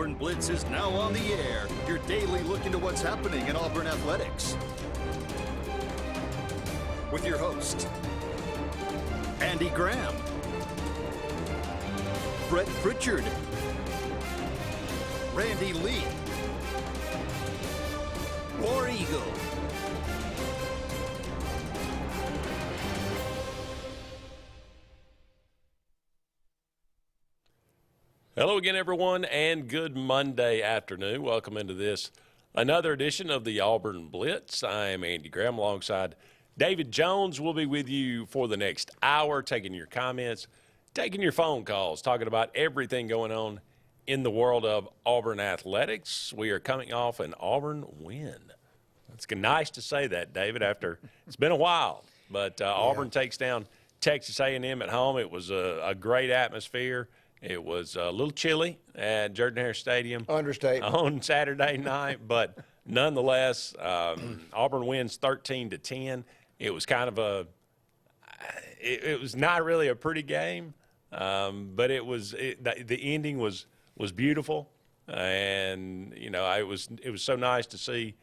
Auburn Blitz is now on the air. Your daily look into what's happening in Auburn athletics. With your host, Andy Graham, Brett Pritchard, Randy Lee, War Eagle. Hello again, everyone, and good Monday afternoon. Welcome into this, another edition of the Auburn Blitz. I'm Andy Graham alongside David Jones. We'll be with you for the next hour, taking your comments, taking your phone calls, talking about everything going on in the world of Auburn athletics. We are coming off an Auburn win. It's nice to say that, David, after it's been a while. But Auburn takes down Texas A&M at home. It was a great atmosphere. It was a little chilly at Jordan-Hare Stadium on Saturday night, but nonetheless, Auburn wins 13-10. It was kind of it was not really a pretty game, but the ending was beautiful, and it was so nice to see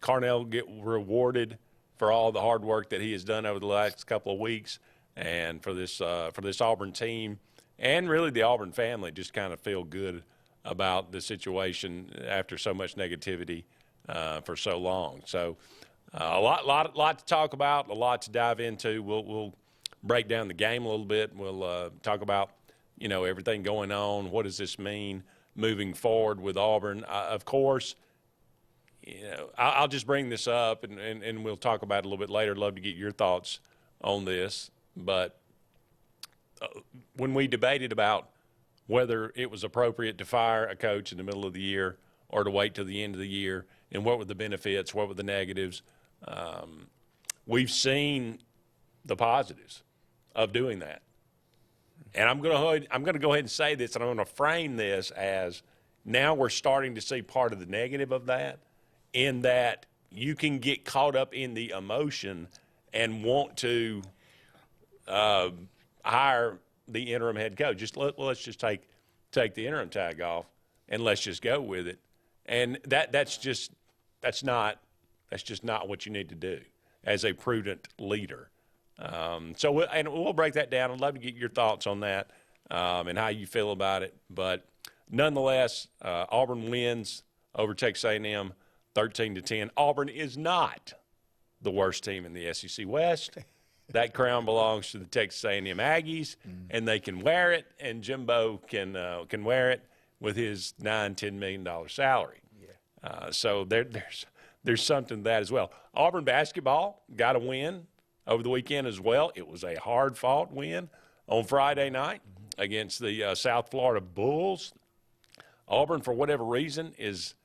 Carnell get rewarded for all the hard work that he has done over the last couple of weeks, and for this Auburn team. And really the Auburn family just kind of feel good about the situation after so much negativity for so long. So a lot to talk about, a lot to dive into. We'll break down the game a little bit. We'll talk about, everything going on. What does this mean moving forward with Auburn? Of course, I'll just bring this up and we'll talk about it a little bit later. I'd love to get your thoughts on this. But when we debated about whether it was appropriate to fire a coach in the middle of the year or to wait till the end of the year, and what were the benefits, what were the negatives, we've seen the positives of doing that. And I'm going to go ahead and say this, and I'm going to frame this as now we're starting to see part of the negative of that, in that you can get caught up in the emotion and want to hire the interim head coach. Let's just take the interim tag off and let's just go with it. And that's just not what you need to do as a prudent leader. So we'll break that down. I'd love to get your thoughts on that and how you feel about it. But nonetheless, Auburn wins over Texas A&M 13-10. Auburn is not the worst team in the SEC West. That crown belongs to the Texas A&M Aggies, and they can wear it, and Jimbo can wear it with his $9-10 million salary. Yeah. So there's something to that as well. Auburn basketball got a win over the weekend as well. It was a hard-fought win on Friday night against the South Florida Bulls. Auburn, for whatever reason, it's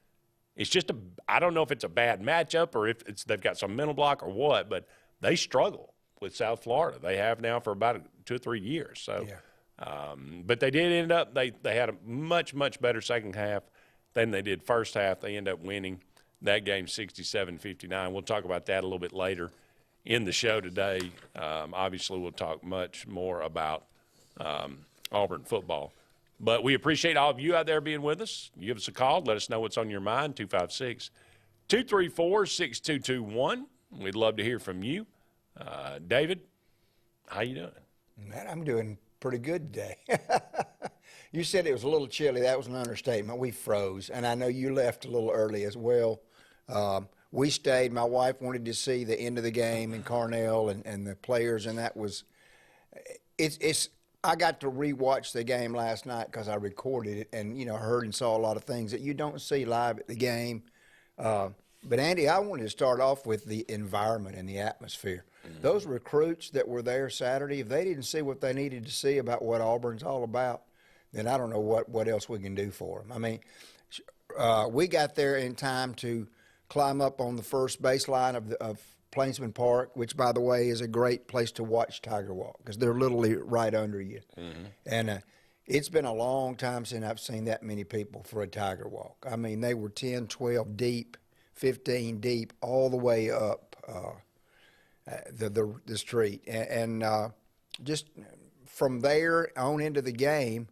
just I don't know if it's a bad matchup or if they've got some mental block or what, but they struggle with South Florida. They have now for about 2 or 3 years. So, but they did end up, they had a much, much better second half than they did first half. They end up winning that game 67-59. We'll talk about that a little bit later in the show today. Obviously, we'll talk much more about Auburn football. But we appreciate all of you out there being with us. You give us a call. Let us know what's on your mind, 256-234-6221. We'd love to hear from you. David, how you doing? Man, I'm doing pretty good today. You said it was a little chilly. That was an understatement. We froze, and I know you left a little early as well. We stayed. My wife wanted to see the end of the game in Carnell and the players, and that was I got to rewatch the game last night because I recorded it and, heard and saw a lot of things that you don't see live at the game. But, Andy, I wanted to start off with the environment and the atmosphere. Those recruits that were there Saturday, if they didn't see what they needed to see about what Auburn's all about, then I don't know what else we can do for them. I mean, we got there in time to climb up on the first baseline of Plainsman Park, which, by the way, is a great place to watch Tiger Walk because they're literally right under you. And it's been a long time since I've seen that many people for a Tiger Walk. I mean, they were 10, 12 deep, 15 deep, all the way up the street. And just from there on into the game,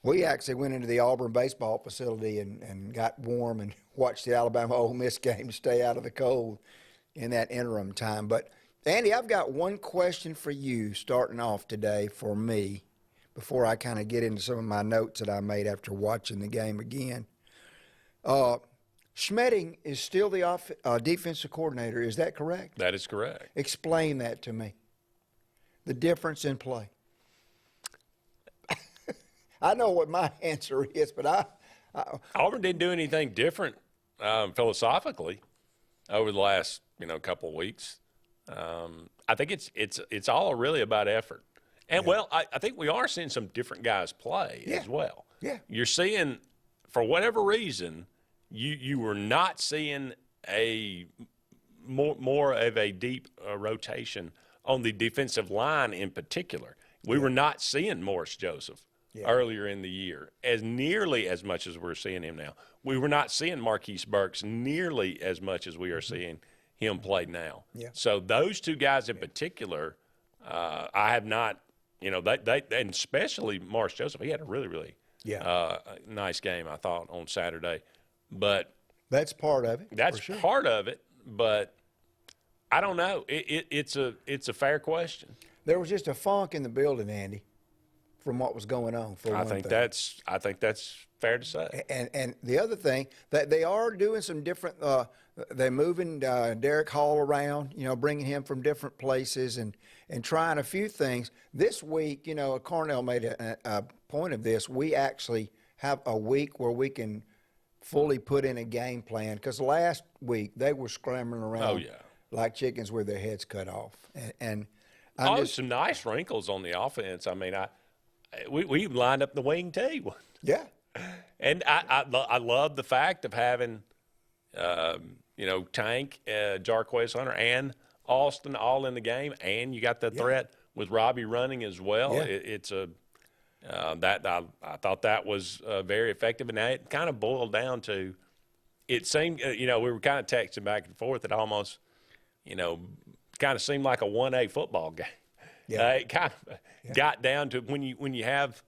We actually went into the Auburn baseball facility and got warm and watched the Alabama Ole Miss game to stay out of the cold in that interim time. But, Andy, I've got one question for you starting off today for me before I kind of get into some of my notes that I made after watching the game again. Schmetting is still the defensive coordinator. Is that correct? That is correct. Explain that to me, the difference in play. I know what my answer is, but Auburn didn't do anything different philosophically over the last couple of weeks. I think it's all really about effort, and I think we are seeing some different guys play as well. Yeah, you're seeing, for whatever reason, you were not seeing a more of a deep rotation on the defensive line in particular. We were not seeing Morris Joseph earlier in the year as nearly as much as we're seeing him now. We were not seeing Marquise Burks nearly as much as we are seeing him play now. Yeah. So those two guys in particular, I have not, they and especially Morris Joseph, he had a really nice game, I thought, on Saturday. But that's part of it. That's part of it, but I don't know. It's a fair question. There was just a funk in the building, Andy, from what was going on. I think that's fair to say. And the other thing that they are doing some different. They're moving Derek Hall around, bringing him from different places and trying a few things. This week, Cornell made a point of this. We actually have a week where we can fully put in a game plan, because last week they were scrambling around like chickens with their heads cut off. And some nice wrinkles on the offense. I mean, we lined up the wing too. Yeah. And I love the fact of having, Tank, Jarquez Hunter, and Austin all in the game, and you got the threat with Robbie running as well. Yeah. I thought that was very effective, and it kind of boiled down to, it seemed, we were kind of texting back and forth. It almost, kind of seemed like a 1A football game. Yeah. It kind of got down to when you have,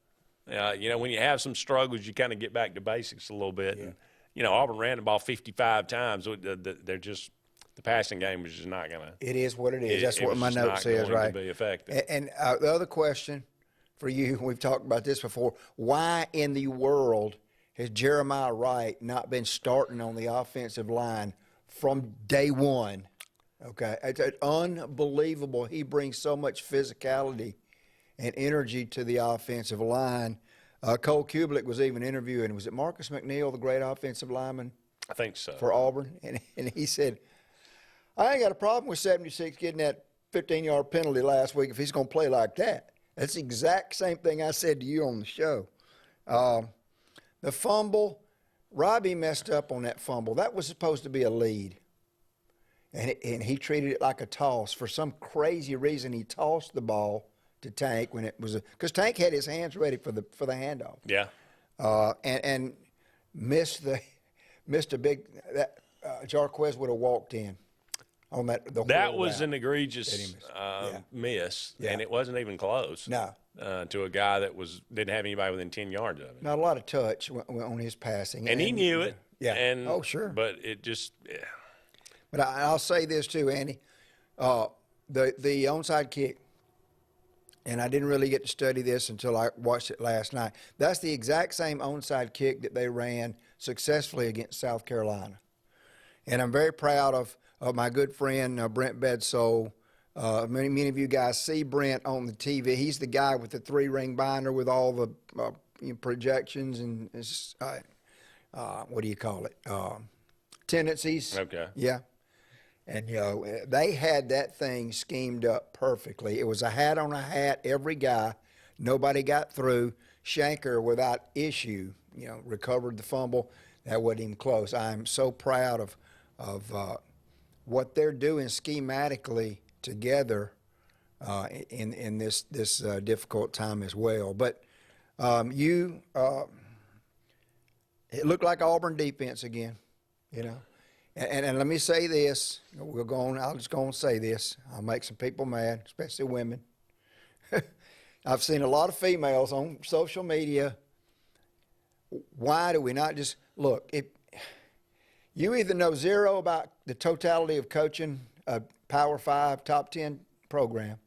when you have some struggles, you kind of get back to basics a little bit. Yeah. And, Auburn ran the ball 55 times. They're just, the passing game was just not going to. It is what it is. That's what my note says, right? To be effective. And the other question for you, we've talked about this before, why in the world has Jeremiah Wright not been starting on the offensive line from day one? Okay, it's unbelievable. He brings so much physicality and energy to the offensive line. Cole Kublik was even interviewing, was it Marcus McNeil, the great offensive lineman? I think so. For Auburn. And he said, I ain't got a problem with 76 getting that 15-yard penalty last week if he's going to play like that. That's the exact same thing I said to you on the show. The fumble, Robbie messed up on that fumble. That was supposed to be a lead. And he treated it like a toss. For some crazy reason, he tossed the ball to Tank when it was because Tank had his hands ready for the handoff. Yeah. And missed a big that Jarquez would have walked in on that. That was an egregious miss, and it wasn't even close. No. To a guy that didn't have anybody within 10 yards of him. Not a lot of touch on his passing, and he knew it. Yeah. And, sure. But it just. Yeah. But I'll say this too, Andy. The onside kick, and I didn't really get to study this until I watched it last night. That's the exact same onside kick that they ran successfully against South Carolina. And I'm very proud of my good friend Brent Bedsoe. Many of you guys see Brent on the TV. He's the guy with the 3-ring binder with all the projections and what do you call it? Tendencies. Okay. Yeah. And, they had that thing schemed up perfectly. It was a hat on a hat, every guy. Nobody got through. Shanker, without issue, recovered the fumble. That wasn't even close. I'm so proud of what they're doing schematically together in this difficult time as well. But it looked like Auburn defense again, And let me say this. I'll just go and say this. I'll make some people mad, especially women. I've seen a lot of females on social media why do we not just look? You either know zero about the totality of coaching a Power 5, top 10 program,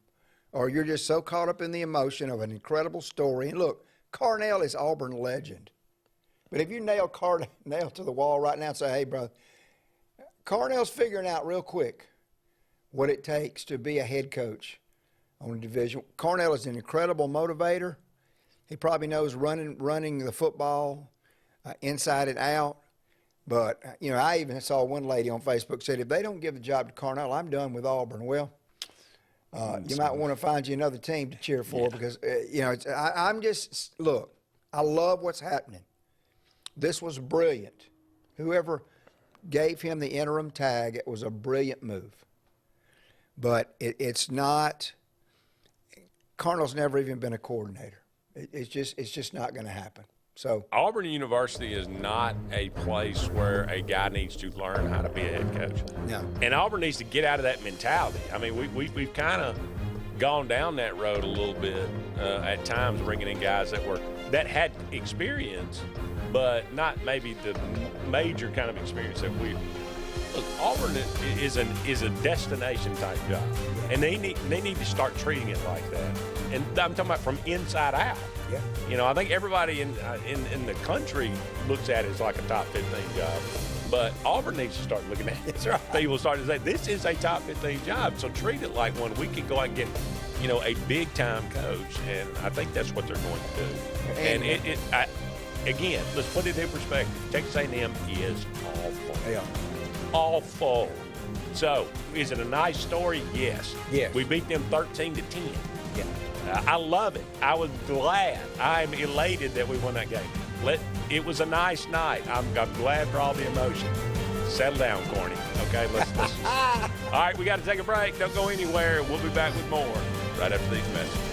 or you're just so caught up in the emotion of an incredible story. And look, Carnell is Auburn legend. But if you nail Carnell to the wall right now and say, hey, brother, Carnell's figuring out real quick what it takes to be a head coach on a division. Carnell is an incredible motivator. He probably knows running the football inside and out. But, I even saw one lady on Facebook said, if they don't give the job to Carnell, I'm done with Auburn. Well, you might want to find you another team to cheer for because, look, I love what's happening. This was brilliant. Whoever gave him the interim tag, it was a brilliant move. But it's not – Carnell's never even been a coordinator. It's just not going to happen. So Auburn University is not a place where a guy needs to learn how to be a head coach. No. And Auburn needs to get out of that mentality. I mean, we've kind of gone down that road a little bit at times, bringing in guys that had experience, but not maybe the major kind of experience that we. Look, Auburn is a destination type job, and they need to start treating it like that. And I'm talking about from inside out. Yeah. I think everybody in the country looks at it as like a top 15 job, but Auburn needs to start looking at it. That's right. People start to say this is a top 15 job, so treat it like one. We can go out and get, a big time coach, and I think that's what they're going to do. And again, let's put it in perspective. Texas A&M is awful. Yeah. Awful. So, is it a nice story? Yes. Yes. We beat them 13-10. Yeah. I love it. I was glad. I'm elated that we won that game. It was a nice night. I'm glad for all the emotion. Settle down, Corny. Okay, let's all right, we got to take a break. Don't go anywhere. We'll be back with more right after these messages.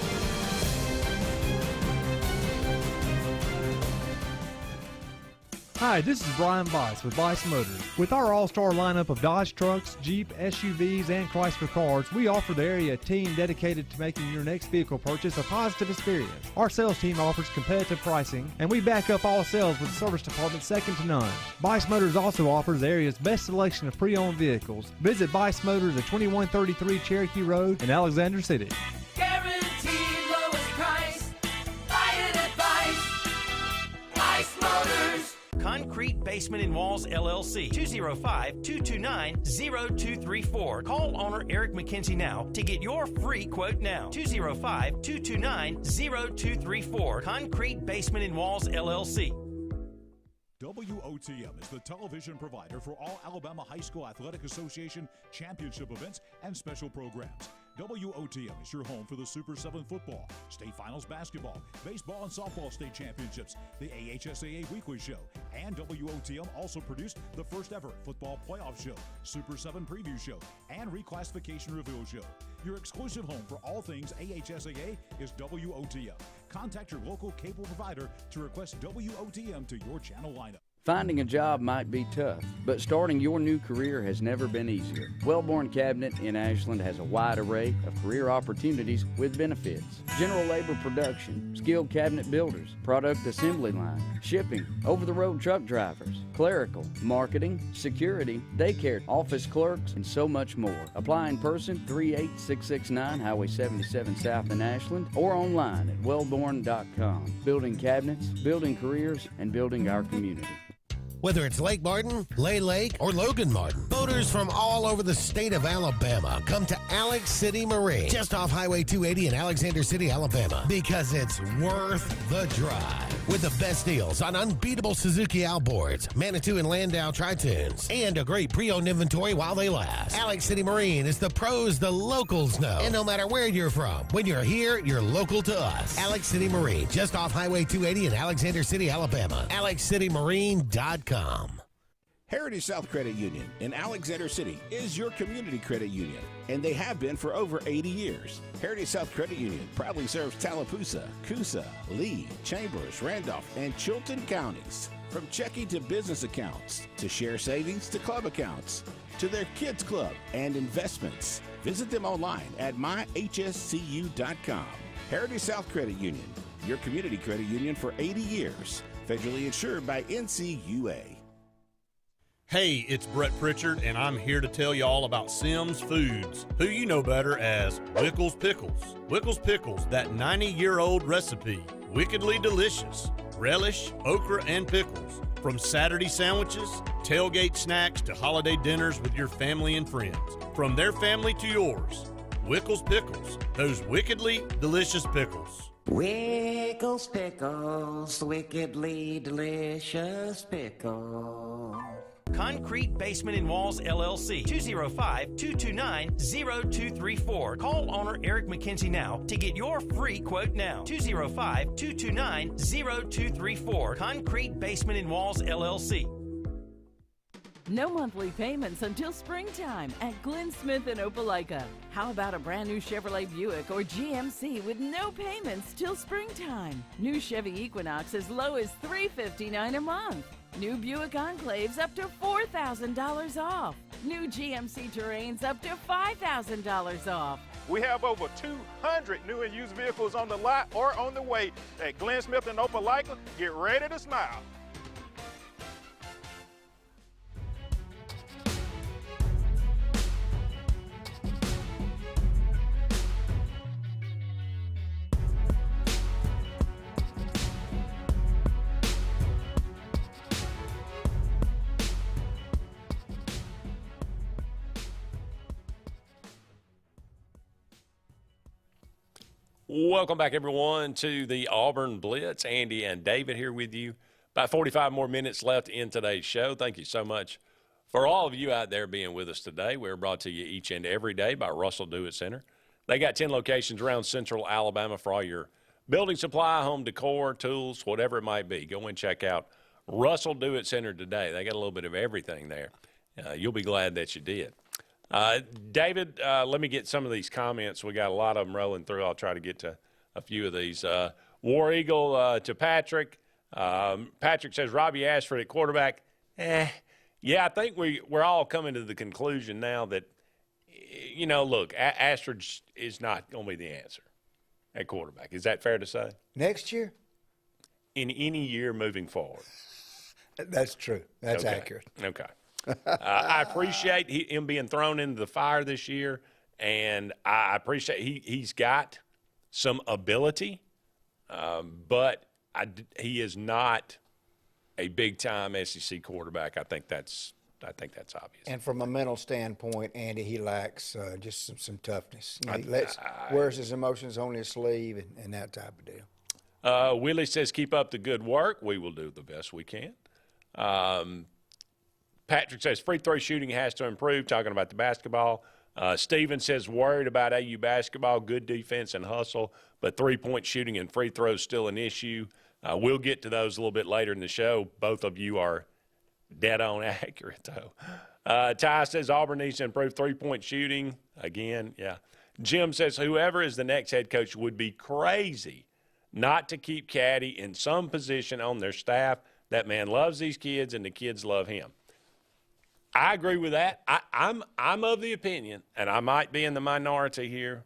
Hi, this is Brian Bice with Bice Motors. With our all-star lineup of Dodge trucks, Jeep, SUVs, and Chrysler cars, we offer the area a team dedicated to making your next vehicle purchase a positive experience. Our sales team offers competitive pricing, and we back up all sales with a service department second to none. Bice Motors also offers the area's best selection of pre-owned vehicles. Visit Bice Motors at 2133 Cherokee Road in Alexander City. Guaranteed lowest price. Buy it at Bice Motors. Concrete Basement and Walls, LLC, 205-229-0234. Call owner Eric McKenzie now to get your free quote now. 205-229-0234. Concrete Basement and Walls, LLC. WOTM is the television provider for all Alabama High School Athletic Association championship events and special programs. WOTM is your home for the Super 7 football, state finals basketball, baseball and softball state championships, the AHSAA weekly show, and WOTM also produced the first ever football playoff show, Super 7 preview show, and reclassification reveal show. Your exclusive home for all things AHSAA is WOTM. Contact your local cable provider to request WOTM to your channel lineup. Finding a job might be tough, but starting your new career has never been easier. Wellborn Cabinet in Ashland has a wide array of career opportunities with benefits. General labor production, skilled cabinet builders, product assembly line, shipping, over-the-road truck drivers, clerical, marketing, security, daycare, office clerks, and so much more. Apply in person, 38669 Highway 77 South in Ashland, or online at wellborn.com. Building cabinets, building careers, and building our community. Whether it's Lake Martin, Lay Lake, or Logan Martin, boaters from all over the state of Alabama come to Alex City Marine, just off Highway 280 in Alexander City, Alabama, because it's worth the drive. With the best deals on unbeatable Suzuki outboards, Manitou and Landau Tritoons, and a great pre-owned inventory while they last. Alex City Marine is the pros the locals know. And no matter where you're from, when you're here, you're local to us. Alex City Marine, just off Highway 280 in Alexander City, Alabama. AlexCityMarine.com. Heritage South Credit Union in Alexander City is your community credit union, and they have been for over 80 years. Heritage South Credit Union proudly serves Tallapoosa, Coosa, Lee, Chambers, Randolph, and Chilton counties. From checking to business accounts, to share savings to club accounts, to their kids club and investments. Visit them online at myhscu.com. Heritage South Credit Union, your community credit union for 80 years. Federally insured by NCUA. Hey, it's Brett Pritchard, and I'm here to tell you all about Sims Foods, who you know better as Wickles Pickles. Wickles Pickles, that 90-year-old recipe, wickedly delicious. Relish, okra, and pickles. From Saturday sandwiches, tailgate snacks, to holiday dinners with your family and friends. From their family to yours, Wickles Pickles, those wickedly delicious pickles. Wickles Pickles, wickedly delicious pickles. Concrete Basement and Walls LLC, 205-229-0234. Call owner Eric McKenzie now to get your free quote now. 205-229-0234. Concrete Basement and Walls LLC. No monthly payments until springtime at Glenn Smith in Opelika. How about a brand new Chevrolet Buick or GMC with no payments till springtime? New Chevy Equinox as low as $359 a month. New Buick Enclaves up to $4,000 off. New GMC Terrains up to $5,000 off. We have over 200 new and used vehicles on the lot or on the way at Glenn Smith in Opelika. Get ready to smile. Welcome back, everyone, to the Auburn Blitz. Andy and David here with you. About 45 more minutes left in today's show. Thank you so much for all of you out there being with us today. We're brought to you each and every day by Russell Do-It Center. They got 10 locations around central Alabama for all your building supply, home decor, tools, whatever it might be. Go and check out Russell Do-It Center today. They got a little bit of everything there. You'll be glad that you did. David, let me get some of these comments. We got a lot of them rolling through. I'll try to get to a few of these. War Eagle to Patrick. Patrick says, Robbie Ashford at quarterback. Yeah, I think we're all coming to the conclusion now that, you know, look, Ashford is not going to be the answer at quarterback. Is that fair to say? Next year? In any year moving forward. That's true. That's okay. accurate. Okay. I appreciate him being thrown into the fire this year, and I appreciate he's got some ability, but he is not a big-time SEC quarterback. I think that's obvious. And from a mental standpoint, Andy, he lacks just some toughness. You know, he wears his emotions on his sleeve and that type of deal. Willie says, keep up the good work. We will do the best we can. Patrick says free throw shooting has to improve, talking about the basketball. Steven says worried about AU basketball, good defense and hustle, but three-point shooting and free throws still an issue. We'll get to those a little bit later in the show. Both of you are dead on accurate, though. Ty says Auburn needs to improve three-point shooting. Again, yeah. Jim says whoever is the next head coach would be crazy not to keep Caddy in some position on their staff. That man loves these kids, and the kids love him. I agree with that. I'm of the opinion, and I might be in the minority here,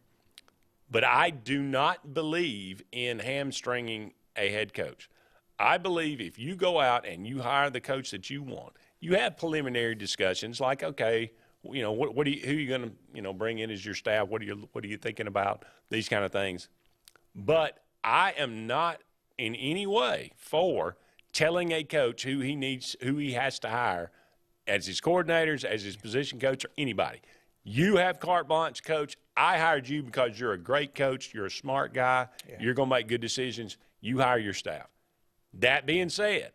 but I do not believe in hamstringing a head coach. I believe if you go out and you hire the coach that you want, you have preliminary discussions like, okay, you know, who are you going to, you know, bring in as your staff? What are you thinking about? These kind of things. But I am not in any way for telling a coach who he has to hire as his coordinators, as his position coach, or anybody. You have carte blanche, coach. I hired you because you're a great coach. You're a smart guy. Yeah. You're going to make good decisions. You hire your staff. That being said,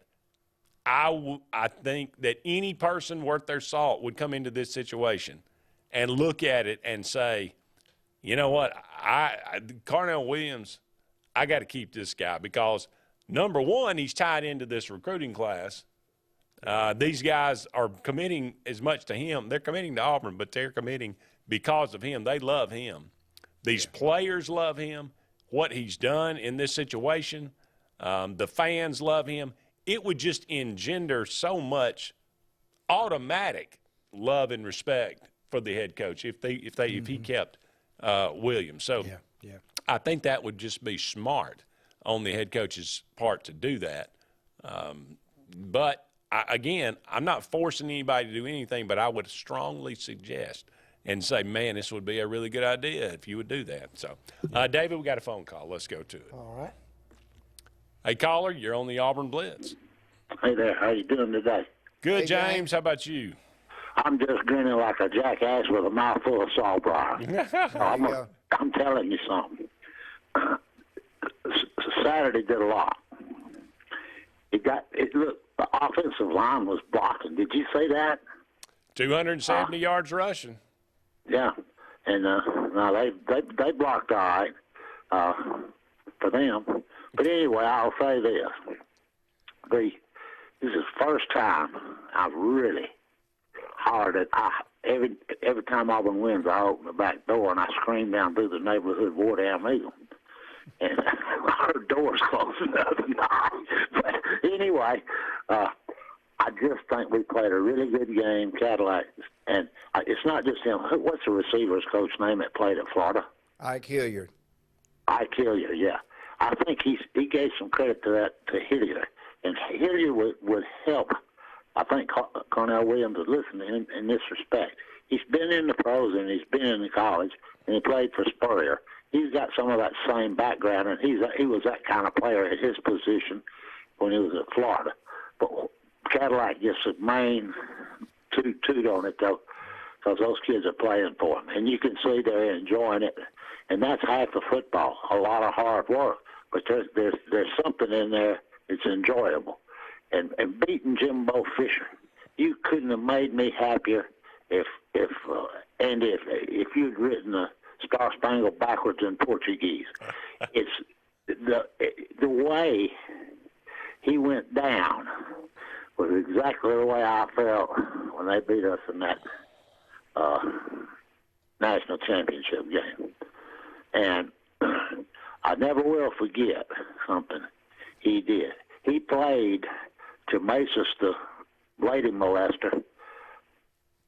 I think that any person worth their salt would come into this situation and look at it and say, you know what, Carnell Williams, I got to keep this guy because, number one, he's tied into this recruiting class. These guys are committing as much to him. They're committing to Auburn, but they're committing because of him. They love him. These players love him. What he's done in this situation, the fans love him. It would just engender so much automatic love and respect for the head coach if he kept Williams. So I think that would just be smart on the head coach's part to do that. But again, I'm not forcing anybody to do anything, but I would strongly suggest and say, man, this would be a really good idea if you would do that. So, David, we got a phone call. Let's go to it. All right. Hey, caller, you're on the Auburn Blitz. Hey there, how you doing today? Good, Hey, James. How about you? I'm just grinning like a jackass with a mouthful of sawbriar. I'm telling you something. Saturday did a lot. Look, the offensive line was blocking. Did you say that? 270 yards rushing. Yeah, and no, they blocked all right for them. But anyway, I'll say this: this is the first time I've really hollered at. Every time Auburn wins, I open the back door and I scream down through the neighborhood, "War Damn Eagle!" And I heard doors closing the other night. But anyway, I just think we played a really good game, Cadillac. And it's not just him. What's the receivers coach name that played at Florida? Ike Hilliard. Ike Hilliard, yeah. I think he gave some credit to Hilliard. And Hilliard would help. I think Cornell Williams would listen to him in this respect. He's been in the pros and he's been in the college, and he played for Spurrier. He's got some of that same background, and he was that kind of player at his position when he was at Florida. But Cadillac gets a main toot on it, though, because those kids are playing for him. And you can see they're enjoying it. And that's half the football, a lot of hard work. But there's something in there that's enjoyable. And beating Jimbo Fisher, you couldn't have made me happier if you'd written the Star Spangled backwards in Portuguese. It's the way he went down was exactly the way I felt when they beat us in that national championship game. And I never will forget something he did. He played to Masus, the lady molester,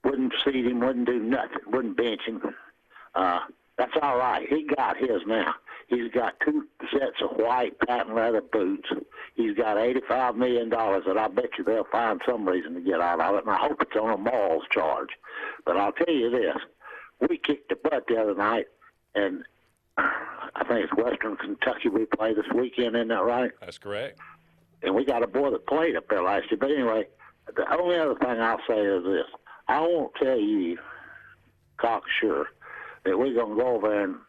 wouldn't seat him, wouldn't do nothing, wouldn't bench him. That's all right. He got his now. He's got 2 sets of white patent leather boots. He's got $85 million that I bet you they'll find some reason to get out of it, and I hope it's on a morals charge. But I'll tell you this. We kicked the butt the other night, and I think it's Western Kentucky we play this weekend, isn't that right? That's correct. And we got a boy that played up there last year. But anyway, the only other thing I'll say is this. I won't tell you, cocksure, that we're going to go over in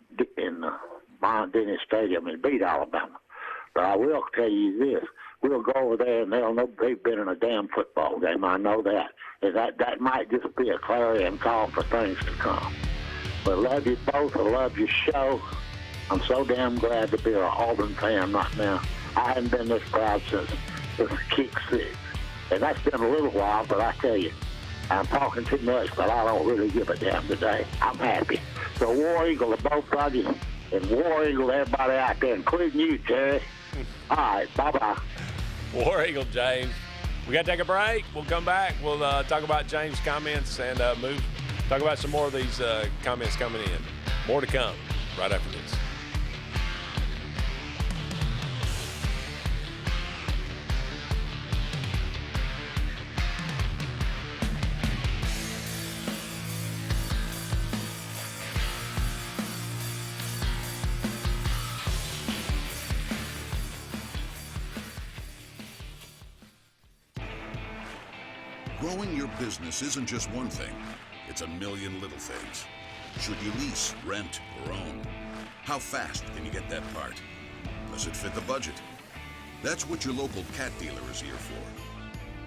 Bond-Dennis Stadium and beat Alabama. But I will tell you this. We'll go over there and they'll know they've been in a damn football game. I know that. And that might just be a clarion call for things to come. But I love you both. I love your show. I'm so damn glad to be an Auburn fan right now. I haven't been this proud since kick 6. And that's been a little while, but I tell you, I'm talking too much, but I don't really give a damn today. I'm happy. So War Eagle to both of you, and War Eagle to everybody out there, including you, Terry. All right, bye-bye. War Eagle, James. We got to take a break. We'll come back. We'll talk about James' comments and talk about some more of these comments coming in. More to come right after this. Growing your business isn't just one thing. It's a million little things. Should you lease, rent, or own? How fast can you get that part? Does it fit the budget? That's what your local cat dealer is here for.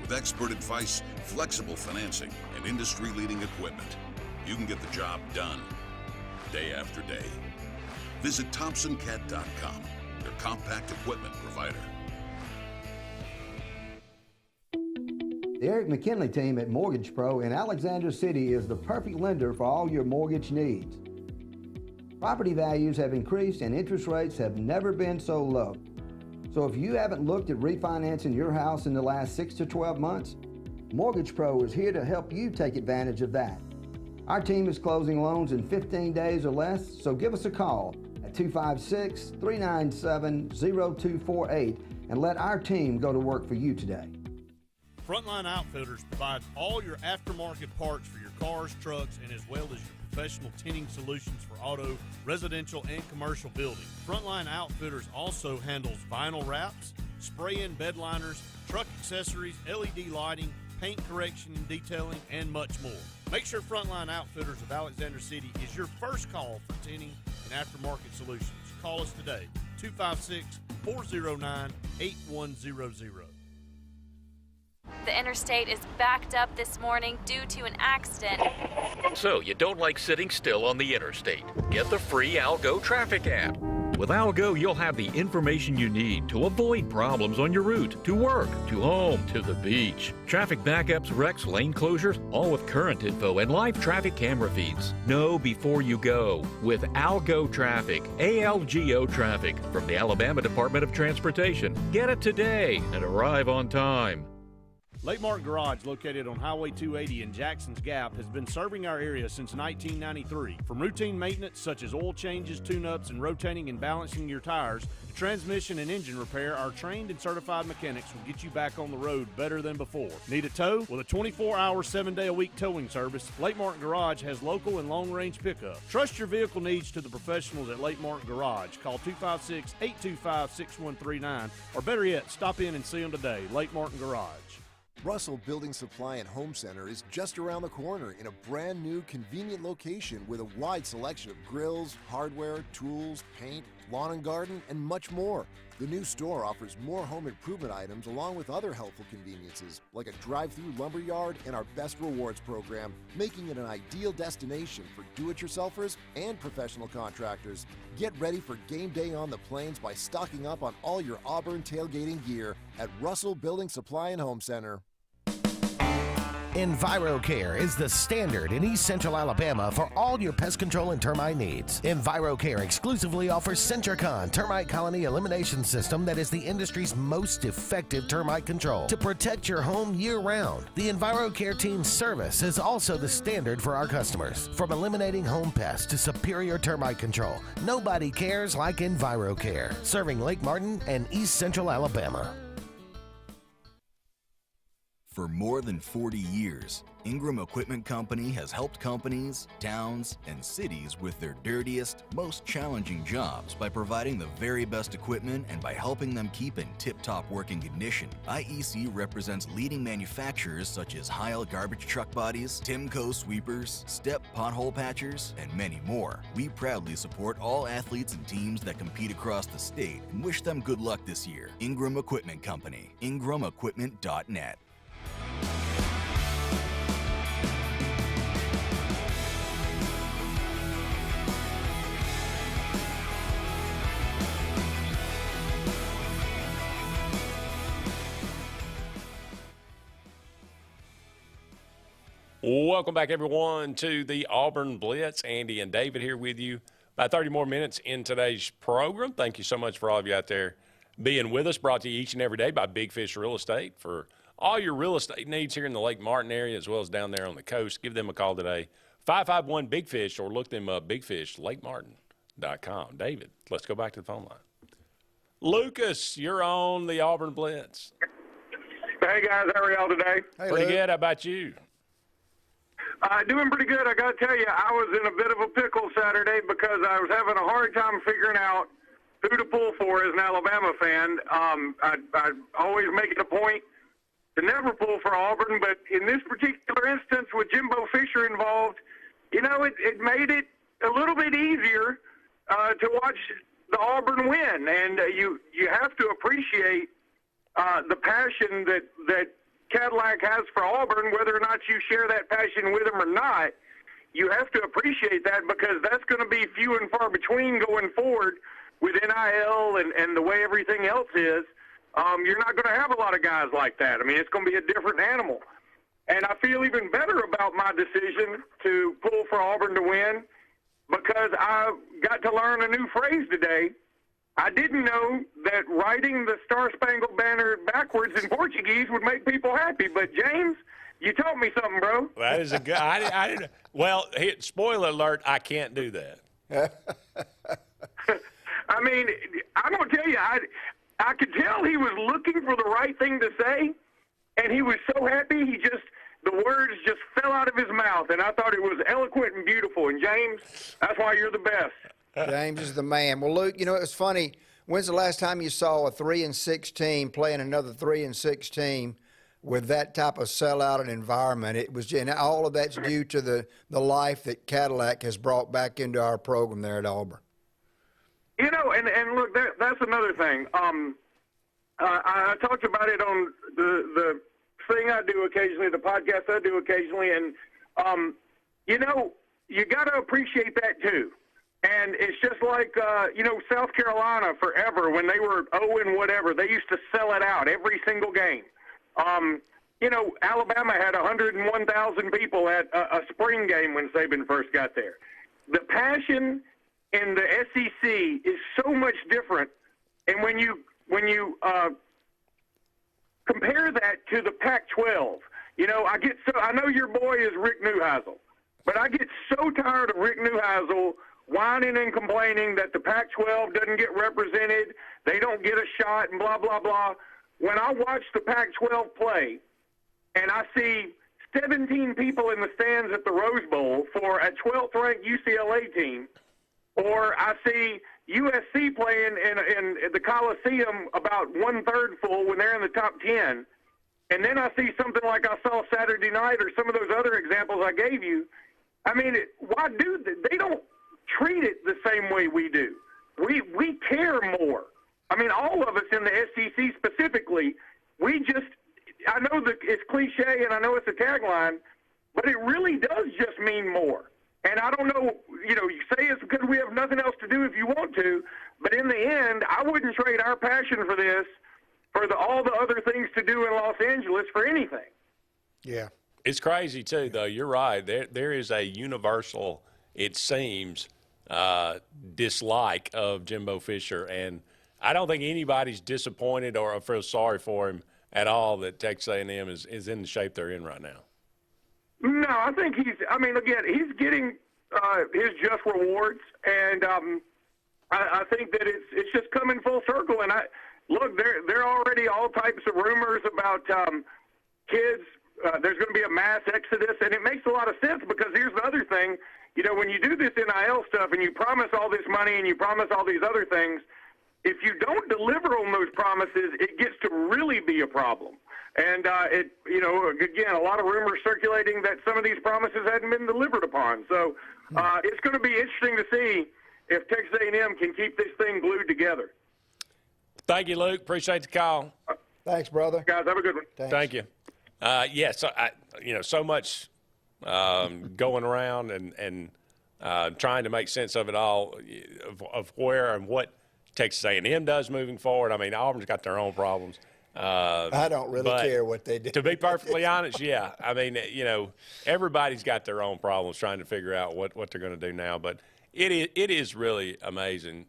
With expert advice, flexible financing, and industry-leading equipment, you can get the job done day after day. Visit ThompsonCat.com, your compact equipment provider. The Eric McKinley team at Mortgage Pro in Alexander City is the perfect lender for all your mortgage needs. Property values have increased and interest rates have never been so low. So if you haven't looked at refinancing your house in the last 6 to 12 months, Mortgage Pro is here to help you take advantage of that. Our team is closing loans in 15 days or less, so give us a call at 256-397-0248 and let our team go to work for you today. Frontline Outfitters provides all your aftermarket parts for your cars, trucks, and as well as your professional tinting solutions for auto, residential, and commercial buildings. Frontline Outfitters also handles vinyl wraps, spray-in bed liners, truck accessories, LED lighting, paint correction and detailing, and much more. Make sure Frontline Outfitters of Alexander City is your first call for tinting and aftermarket solutions. Call us today, 256-409-8100. The interstate is backed up this morning due to an accident. So you don't like sitting still on the interstate? Get the free Algo traffic app. With Algo, you'll have the information you need to avoid problems on your route, to work, to home, to the beach. Traffic backups, wrecks, lane closures, all with current info and live traffic camera feeds. Know before you go with Algo Traffic, ALGO Traffic from the Alabama Department of Transportation. Get it today and arrive on time. Lake Martin Garage, located on Highway 280 in Jackson's Gap, has been serving our area since 1993. From routine maintenance such as oil changes, tune-ups, and rotating and balancing your tires, to transmission and engine repair, our trained and certified mechanics will get you back on the road better than before. Need a tow? With a 24-hour, 7-day-a-week towing service, Lake Martin Garage has local and long-range pickup. Trust your vehicle needs to the professionals at Lake Martin Garage. Call 256-825-6139, or better yet, stop in and see them today. Lake Martin Garage. Russell Building Supply and Home Center is just around the corner in a brand new, convenient location with a wide selection of grills, hardware, tools, paint, lawn and garden, and much more. The new store offers more home improvement items along with other helpful conveniences like a drive-through lumber yard and our Best Rewards program, making it an ideal destination for do-it-yourselfers and professional contractors. Get ready for game day on the plains by stocking up on all your Auburn tailgating gear at Russell Building Supply and Home Center. EnviroCare is the standard in East Central Alabama for all your pest control and termite needs. EnviroCare exclusively offers Centricon termite colony elimination system that is the industry's most effective termite control to protect your home year-round. The EnviroCare team's service is also the standard for our customers. From eliminating home pests to superior termite control, nobody cares like EnviroCare, serving Lake Martin and East Central Alabama. For more than 40 years, Ingram Equipment Company has helped companies, towns, and cities with their dirtiest, most challenging jobs by providing the very best equipment and by helping them keep in tip-top working condition. IEC represents leading manufacturers such as Heil garbage truck bodies, Timco sweepers, Step pothole patchers, and many more. We proudly support all athletes and teams that compete across the state and wish them good luck this year. Ingram Equipment Company, ingramequipment.net. Welcome back, everyone, to the Auburn Blitz. Andy and David here with you. About 30 more minutes in today's program. Thank you so much for all of you out there being with us. Brought to you each and every day by Big Fish Real Estate. For all your real estate needs here in the Lake Martin area as well as down there on the coast, give them a call today, 551-BIG-FISH, or look them up, bigfishlakemartin.com. David, let's go back to the phone line. Lucas, you're on the Auburn Blitz. Hey, guys. How are y'all today? Pretty good. How about you? Doing pretty good. I got to tell you, I was in a bit of a pickle Saturday because I was having a hard time figuring out who to pull for as an Alabama fan. I always make it a point to never pull for Auburn, but in this particular instance with Jimbo Fisher involved, you know, it made it a little bit easier to watch the Auburn win. And you have to appreciate the passion that Cadillac has for Auburn, whether or not you share that passion with them or not. You have to appreciate that because that's going to be few and far between going forward with NIL and the way everything else is. You're not going to have a lot of guys like that. I mean, it's going to be a different animal. And I feel even better about my decision to pull for Auburn to win because I got to learn a new phrase today. I didn't know that writing the Star Spangled Banner backwards in Portuguese would make people happy. But, James, you taught me something, bro. That is a good – I didn't – well, spoiler alert, I can't do that. I mean, I'm going to tell you, I could tell he was looking for the right thing to say, and he was so happy the words just fell out of his mouth, and I thought it was eloquent and beautiful. And James, that's why you're the best. James is the man. Well, Luke, it's funny. When's the last time you saw a 3-6 team playing another 3-6 team with that type of sellout and environment? It was, and all of that's due to the life that Cadillac has brought back into our program there at Auburn. And look, that's another thing. I talked about it on the thing I do occasionally, the podcast I do occasionally, and you got to appreciate that too. And it's just like South Carolina forever when they were 0 and whatever, they used to sell it out every single game. Alabama had 101,000 people at a spring game when Saban first got there. The passion in the SEC is so much different, and when you compare that to the Pac-12, I know your boy is Rick Neuheisel, but I get so tired of Rick Neuheisel whining and complaining that the Pac-12 doesn't get represented, they don't get a shot, and blah, blah, blah. When I watch the Pac-12 play and I see 17 people in the stands at the Rose Bowl for a 12th-ranked UCLA team, or I see USC playing in the Coliseum about 1/3 full when they're in the top 10, and then I see something like I saw Saturday night or some of those other examples I gave you, why do they don't treat it the same way we do? We care more. All of us in the SEC specifically, I know that it's cliche and I know it's a tagline, but it really does just mean more. And I don't know, you say it's because we have nothing else to do if you want to, but in the end, I wouldn't trade our passion for this for all the other things to do in Los Angeles for anything. Yeah. It's crazy, too, though. You're right. There is a universal, it seems, dislike of Jimbo Fisher, and I don't think anybody's disappointed or feels sorry for him at all that Texas A&M is in the shape they're in right now. No, I think he's getting his just rewards, and I think that it's just coming full circle. And there are already all types of rumors about kids. There's going to be a mass exodus, and it makes a lot of sense because here's the other thing. When you do this NIL stuff and you promise all this money and you promise all these other things, if you don't deliver on those promises, it gets to really be a problem. And again, a lot of rumors circulating that some of these promises hadn't been delivered upon. So it's going to be interesting to see if Texas A&M can keep this thing glued together. Thank you, Luke. Appreciate the call. Thanks, brother. Guys, have a good one. Thanks. Thank you. So much going around and trying to make sense of it all, of where and what Texas A&M does moving forward. Auburn's got their own problems. I don't really care what they do. To be perfectly honest, yeah. Everybody's got their own problems trying to figure out what they're going to do now. But it is really amazing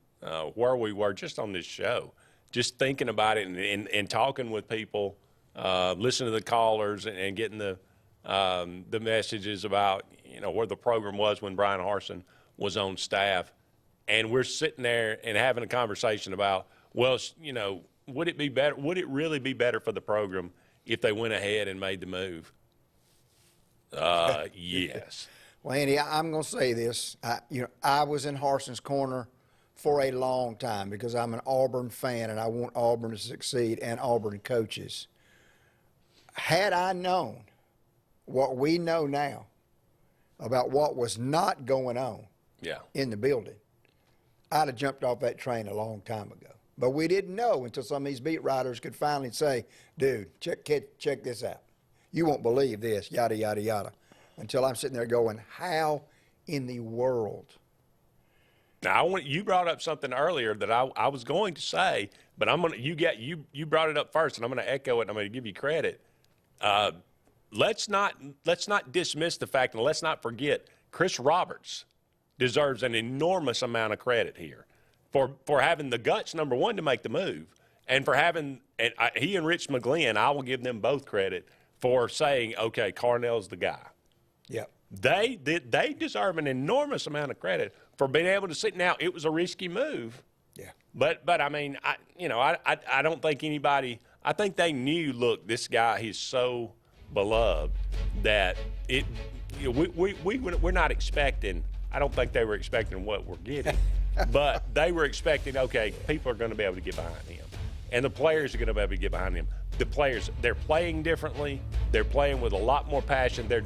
where we were just on this show, just thinking about it and talking with people, listening to the callers and getting the messages about where the program was when Brian Harsin was on staff. And we're sitting there and having a conversation about, would it be better? Would it really be better for the program if they went ahead and made the move? Yes. Well, Andy, I'm going to say this. I was in Harsin's corner for a long time because I'm an Auburn fan and I want Auburn to succeed and Auburn coaches. Had I known what we know now about what was not going on in the building, I'd have jumped off that train a long time ago. But we didn't know until some of these beat writers could finally say, dude, check this out. You won't believe this, yada, yada, yada. Until I'm sitting there going, how in the world? Now, you brought up something earlier that I was going to say, but you brought it up first, and I'm going to echo it, and I'm going to give you credit. Let's not dismiss the fact, and let's not forget, Chris Roberts deserves an enormous amount of credit here for having the guts, number one, to make the move, and for having he and Rich McGlynn, I will give them both credit for saying, okay, Carnell's the guy. Yep. They deserve an enormous amount of credit for being able to see. Now, it was a risky move, Yeah. But I mean, I don't think anybody. I think they knew. Look, this guy, he's so beloved that we're not expecting. I don't think they were expecting what we're getting, but they were expecting. Okay, people are going to be able to get behind him, and the players are going to be able to get behind him. The players, they're playing differently. They're playing with a lot more passion. They're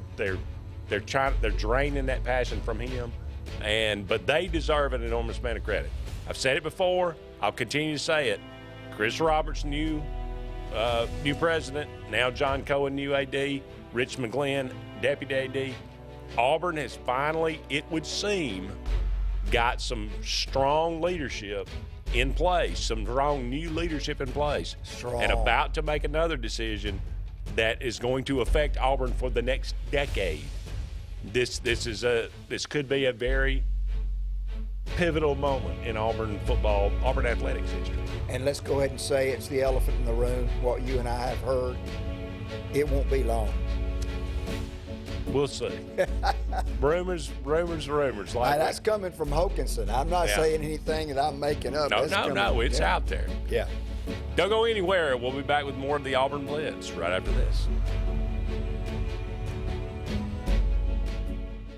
draining that passion from him, but they deserve an enormous amount of credit. I've said it before. I'll continue to say it. Chris Roberts, new president. Now John Cohen, new AD. Rich McGlynn, deputy AD. Auburn has finally, it would seem, got some strong leadership in place, some strong new leadership in place, and about to make another decision that is going to affect Auburn for the next decade. This could be a very pivotal moment in Auburn athletics history. And let's go ahead and say it's the elephant in the room, what you and I have heard. It won't be long. We'll see. rumors. That's coming from Hokinson. I'm not saying anything that I'm making up. No, it's out there. Yeah. Don't go anywhere. We'll be back with more of the Auburn Blitz right after this.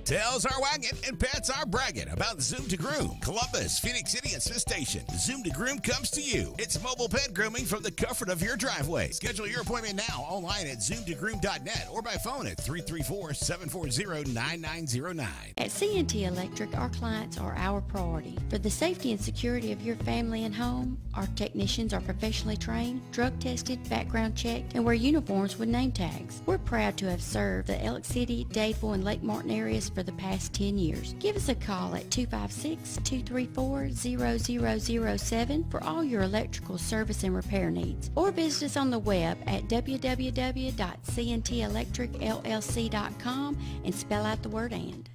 Tails are wagging and pets are bragging about Zoom to Groom. Columbus, Phoenix City, and Smith Station. Zoom to Groom comes to you. It's mobile pet grooming from the comfort of your driveway. Schedule your appointment now online at zoomtogroom.net or by phone at 334-740-9909. At C&T Electric, our clients are our priority. For the safety and security of your family and home, our technicians are professionally trained, drug tested, background checked, and wear uniforms with name tags. We're proud to have served the Elk City, Dadeville, and Lake Martin areas for the past 10 years. Give us a call at 256-234-0007 for all your electrical service and repair needs, or visit us on the web at www.cntelectricllc.com and spell out the word "and."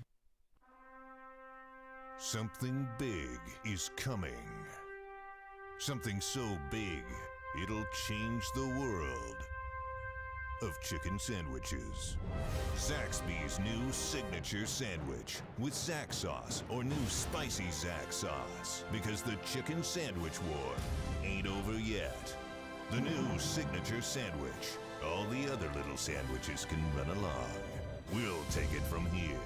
Something big is coming. Something so big, it'll change the world of chicken sandwiches. Zaxby's new signature sandwich with Zax sauce or new spicy Zax sauce, because the chicken sandwich war ain't over yet. The new signature sandwich. All the other little sandwiches can run along. We'll take it from here.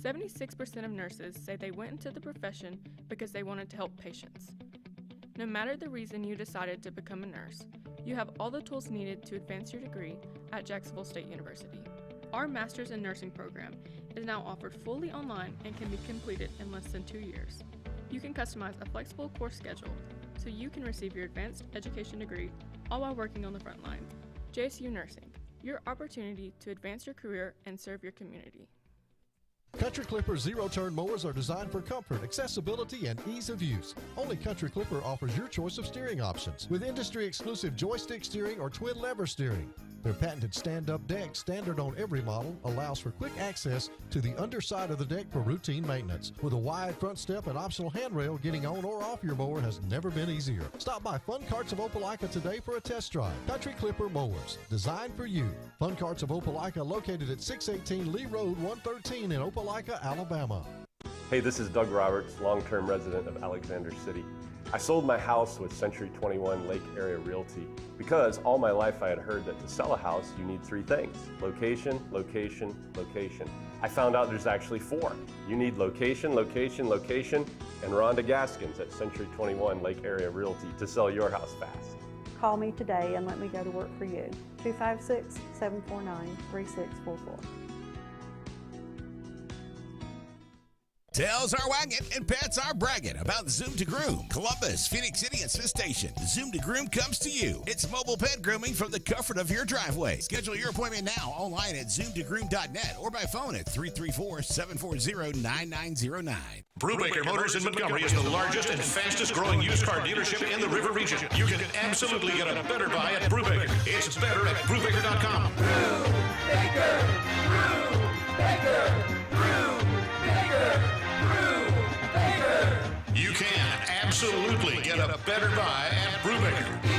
76% of nurses say they went into the profession because they wanted to help patients. No matter the reason you decided to become a nurse, you have all the tools needed to advance your degree at Jacksonville State University. Our Master's in Nursing program is now offered fully online and can be completed in less than 2 years. You can customize a flexible course schedule so you can receive your advanced education degree all while working on the front line. JSU Nursing, your opportunity to advance your career and serve your community. Country Clipper zero-turn mowers are designed for comfort, accessibility, and ease of use. Only Country Clipper offers your choice of steering options with industry-exclusive joystick steering or twin lever steering. Their patented stand-up deck, standard on every model, allows for quick access to the underside of the deck for routine maintenance. With a wide front step and optional handrail, getting on or off your mower has never been easier. Stop by Fun Carts of Opelika today for a test drive. Country Clipper mowers, designed for you. Fun Carts of Opelika, located at 618 Lee Road 113 in Opelika, Alabama. Hey, this is Doug Roberts, long-term resident of Alexander City. I sold my house with Century 21 Lake Area Realty because all my life I had heard that to sell a house you need 3 things: location, location, location. I found out there's actually 4. You need location, location, location, and Rhonda Gaskins at Century 21 Lake Area Realty to sell your house fast. Call me today and let me go to work for you. 256-749-3644. Tails are wagging and pets are bragging about Zoom to Groom. Columbus, Phoenix City, and Smith Station. Zoom to Groom comes to you. It's mobile pet grooming from the comfort of your driveway. Schedule your appointment now online at zoomtogroom.net or by phone at 334-740-9909. Brubaker Motors in Montgomery is the largest and fastest growing used car dealership in the River region. You can absolutely get a better buy at Brubaker. It's better at Brubaker.com. Brubaker, Brubaker, Brubaker. You can absolutely get a better buy at Brubaker. BREWBAKER.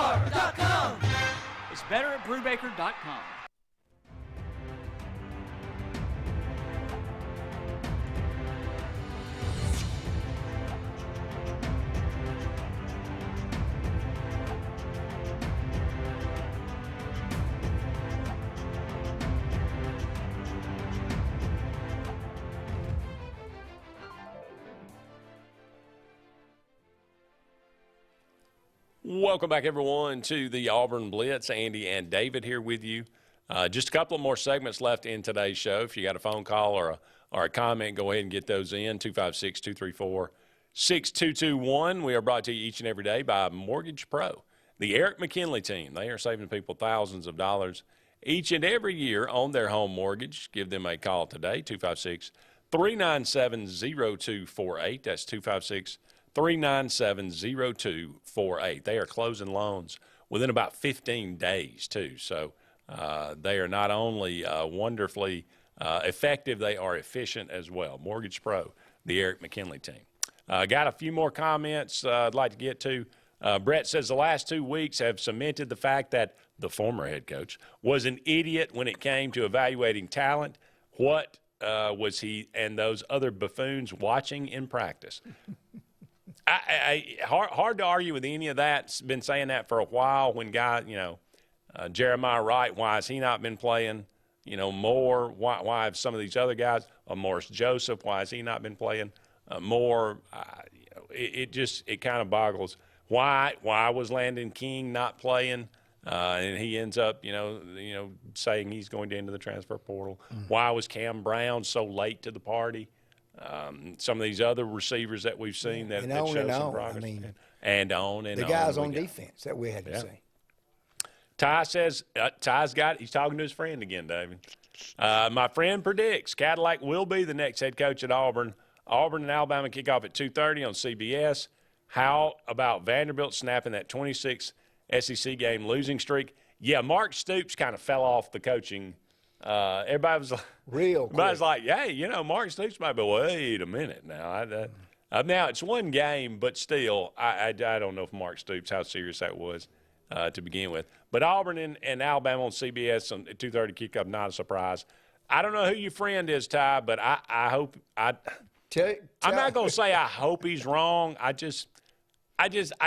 BREWBAKER.com. It's better at Brubaker.com. Welcome back, everyone, to the Auburn Blitz. Andy and David here with you. Just a couple of more segments left in today's show. If you got a phone call or a comment, go ahead and get those in, 256-234-6221. We are brought to you each and every day by Mortgage Pro, the Eric McKinley team. They are saving people thousands of dollars each and every year on their home mortgage. Give them a call today, 256-397-0248. That's 256-397-0248. They are closing loans within about 15 days, too. So they are not only wonderfully effective, they are efficient as well. Mortgage Pro, the Eric McKinley team. Got a few more comments I'd like to get to. Brett says the last 2 weeks have cemented the fact that the former head coach was an idiot when it came to evaluating talent. What was he and those other buffoons watching in practice? Hard to argue with any of that. Been saying that for a while. When guys, Jeremiah Wright, why has he not been playing, more? Why have some of these other guys, Morris Joseph, why has he not been playing more? It kind of boggles. Why was Landon King not playing? And he ends up, saying he's going to enter the transfer portal. Why was Cam Brown so late to the party? Some of these other receivers that we've seen that show some progress. The guys on defense that we had to see. Ty says, he's talking to his friend again, David. My friend predicts Cadillac will be the next head coach at Auburn. Auburn and Alabama kick off at 2:30 on CBS. How about Vanderbilt snapping that 26 SEC game losing streak? Yeah, Mark Stoops kind of fell off the coaching. Everybody was like, hey, Mark Stoops might be, wait a minute now. Now it's one game, but still, I don't know if Mark Stoops, how serious that was to begin with. But Auburn and Alabama on CBS on 2:30 kickoff, not a surprise. I don't know who your friend is, Ty, but I hope I'm not going to say I hope he's wrong. I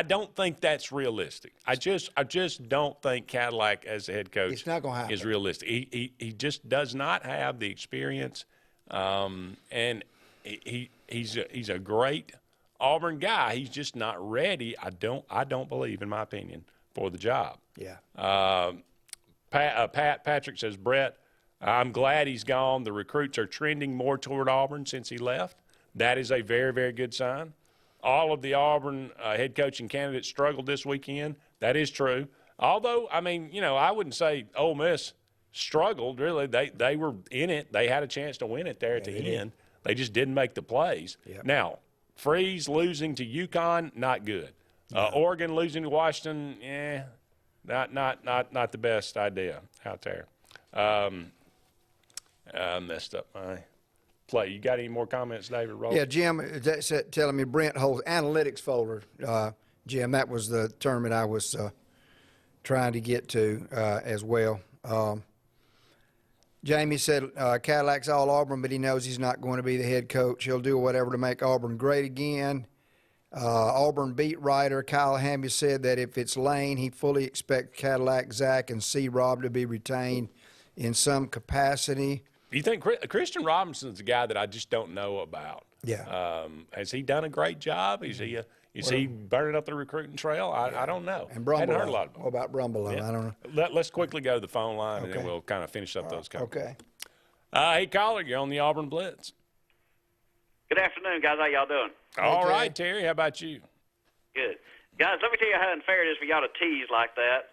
don't think that's realistic. I just don't think Cadillac as the head coach it's not gonna happen. Is realistic. He just does not have the experience, and he's a great Auburn guy. He's just not ready. I don't believe, in my opinion, for the job. Yeah. Patrick says, Brett, I'm glad he's gone. The recruits are trending more toward Auburn since he left. That is a very, very good sign. All of the Auburn head coaching candidates struggled this weekend. That is true. Although, I wouldn't say Ole Miss struggled, really. They were in it. They had a chance to win it there at the end. They just didn't make the plays. Yep. Now, Freeze losing to UConn, not good. Oregon losing to Washington, not the best idea out there. I messed up my play. You got any more comments, David? Roll. Yeah, Jim, that's telling me Brent holds analytics folder. Jim, that was the term that I was trying to get to as well. Jamie said Cadillac's all Auburn, but he knows he's not going to be the head coach. He'll do whatever to make Auburn great again. Auburn beat writer Kyle Hamby said that if it's Lane, he fully expects Cadillac, Zach, and C-Rob to be retained in some capacity. You think Christian Robinson's a guy that I just don't know about? Yeah. Has he done a great job? Is he burning up the recruiting trail? I don't know. And Brumble. I hadn't heard a lot about him. What about Brumble? Yeah. I don't know. Let's quickly go to the phone line, and then we'll kind of finish up those comments. Okay. Hey, caller, you're on the Auburn Blitz. Good afternoon, guys. How y'all doing? All right, Terry. How about you? Good. Guys, let me tell you how unfair it is for y'all to tease like that.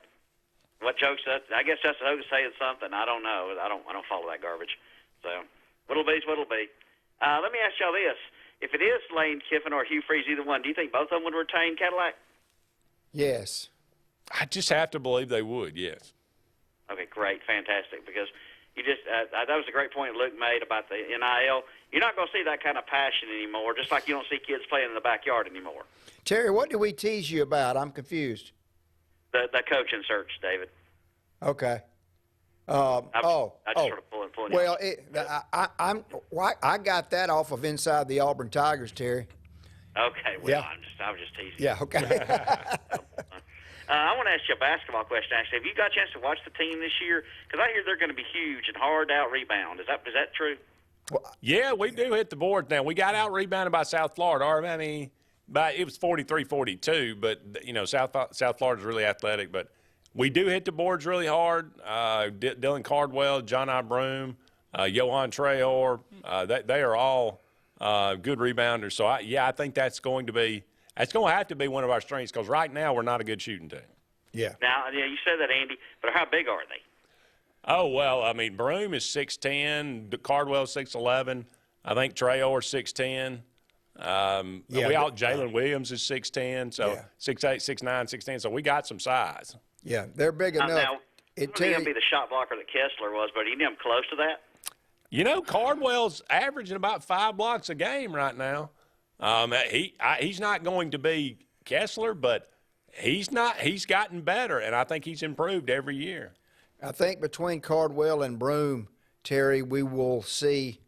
What jokes that? I guess that's who's saying something. I don't know. I don't follow that garbage. So, what'll be's what'll be. Let me ask y'all this. If it is Lane Kiffin or Hugh Freeze, either one, do you think both of them would retain Cadillac? Yes. I just have to believe they would, yes. Okay, great. Fantastic. Because you just that was a great point Luke made about the NIL. You're not going to see that kind of passion anymore, just like you don't see kids playing in the backyard anymore. Terry, what did we tease you about? I'm confused. The coaching search, David. Okay. I just sort of pulling well, I got that off of Inside the Auburn Tigers, Terry. Okay, well, yeah. I was just teasing. Yeah, okay. I want to ask you a basketball question, actually. Have you got a chance to watch the team this year? Because I hear they're going to be huge and hard to out-rebound. Is that true? Yeah, we do hit the board now. We got out-rebounded by South Florida. I mean, but it was 43-42. But South Florida's really athletic. But we do hit the boards really hard. Dylan Cardwell, John I. Broom, Johan Treor, they are all good rebounders. So I think that's going to have to be one of our strengths because right now we're not a good shooting team. Yeah. Now, you said that, Andy, but how big are they? Oh, well, I mean, Broom is 6'10", Cardwell 6'11". I think Treor 6'10". Jalen Williams is 6'10", so 6'8", 6'9", 6'10". So we got some size. Yeah, they're big enough. Now, it going to be the shot blocker that Kessler was, but you know him close to that? Cardwell's averaging about 5 blocks a game right now. He's not going to be Kessler, but he's gotten better, and I think he's improved every year. I think between Cardwell and Broom, Terry, we will see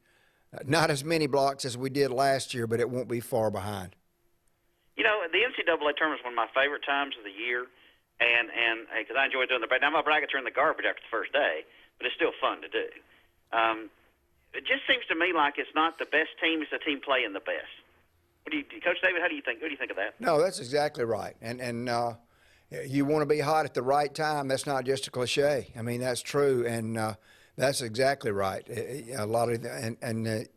not as many blocks as we did last year, but it won't be far behind. The NCAA tournament is one of my favorite times of the year, and because I enjoy doing the bracket. Now, my brackets are in the garbage after the first day, but it's still fun to do. It just seems to me like it's not the best team; it's the team playing the best. Coach David? What do you think of that? No, that's exactly right. And you want to be hot at the right time. That's not just a cliche. I mean, that's true, and that's exactly right. A lot of the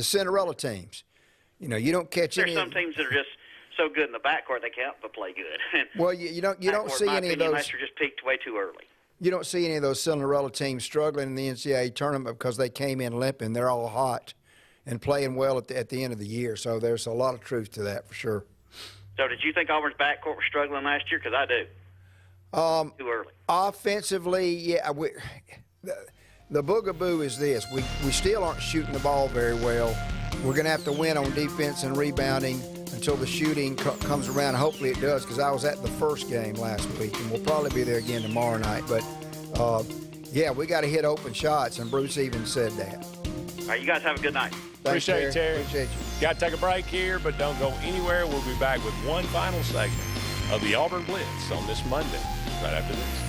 Cinderella teams. You don't catch any. There's some teams that are just so good in the backcourt they can't but play good. Well, you don't see any of those. Unless you're just peaked way too early. You don't see any of those Cinderella teams struggling in the NCAA tournament because they came in limping. They're all hot and playing well at the end of the year. So there's a lot of truth to that for sure. So did you think Auburn's backcourt was struggling last year? Because I do. Too early. Offensively, yeah. The boogaboo is this. We still aren't shooting the ball very well. We're going to have to win on defense and rebounding until the shooting comes around. Hopefully it does, because I was at the first game last week, and we'll probably be there again tomorrow night. But, we got to hit open shots, and Bruce even said that. All right, you guys have a good night. Thanks, Appreciate it, Terry. Appreciate you. Got to take a break here, but don't go anywhere. We'll be back with one final segment of the Auburn Blitz on this Monday, right after this.